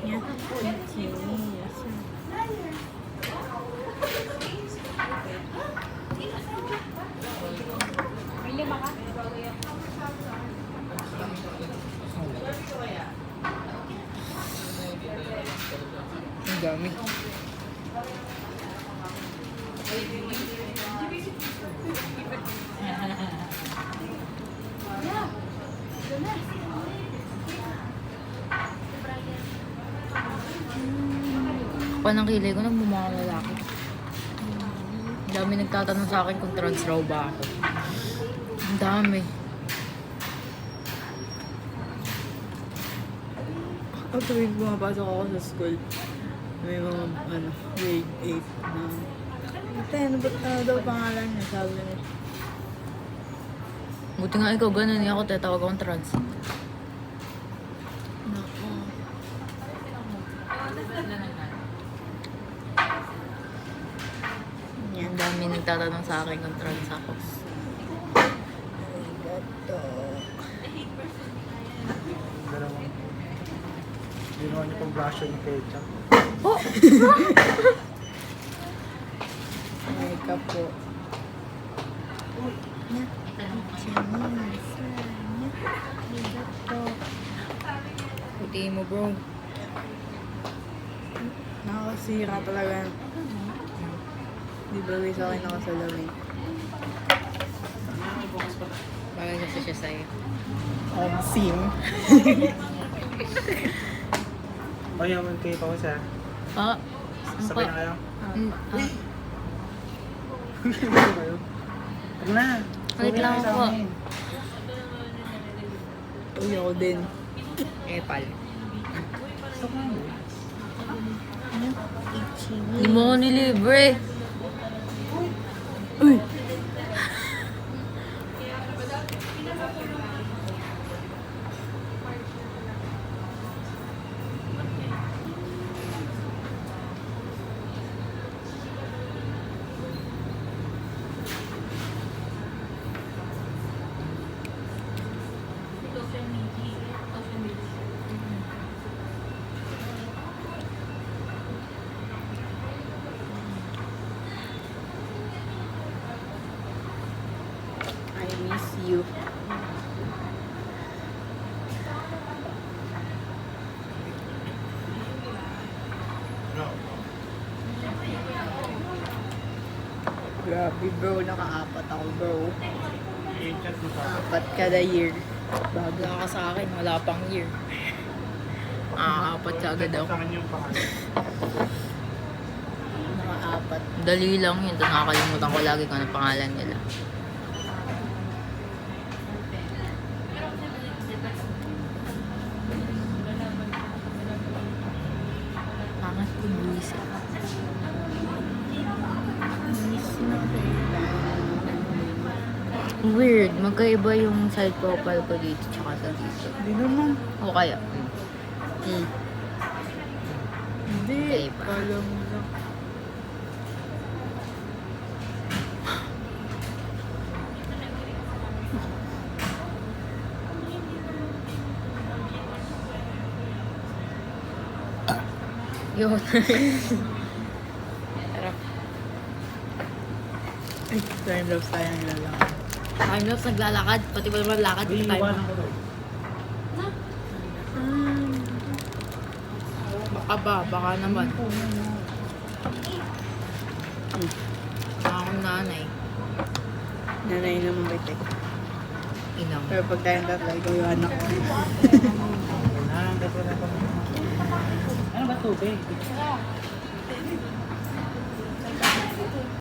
niya. Okay, yes. May lima ka? Ang dami. Pa ng kilay ko, nagmumukha ng lalaki. Ang dami nagtatanong sa akin kung trans raw ba ako. Ang dami. Ako tuwing pumapasok ako sa school, may mga, grade 8 na, ate, ano ba daw pangalan niya? Sabi niya. Buti nga ikaw, ganun niya ako, tatawag akong trans. Naku. Yan. Ang dami nagtatanong sa akin kung trans ako. Arigato. Dalawang ginawa niyo pang version ng ketchup. Makeup po. Puti mo, bro. Nakakasira talaga. Di ba sa akin nakasalamin? Bagay kasi siya sa'yo. Sim. Mayaman kayo pa ko siya. Ah, Sabay na kayo. Mm, Sabay kayo. Tara na. Wait lang Sa po. amin. Uy, ako din. Epal. Gusto ko yun. Hindi mo ako nilibre. Uy! I miss you. Grabe bro, nakaapat ako bro. Ketchup mo pa. Apat kada year. Bago. Wala ka sa akin, wala pang year. Apat ka agad ako. Sa akin yung pangalan. Nakaapat. Dali lang yun, tapos nakakalimutan ko lagi kung ano pangalan nila. Pangat ko buwisit. Miss na kita. Weird, magkaiba yung side profile ko dito tsaka sa dito. Hindi naman. O kaya? Hindi. Okay ba? Kala mo lang. Yun. Ay, time lapse tayo ang lalaki. Time lapse naglalakad, pati pa naman lakad Hindi, yung time iwanan ko to. Baka naman. Baka akong nanay. Nanay naman kita. Inang. Pero pag tayong tatlo, ikaw yung anak ko. Ano ba tubig?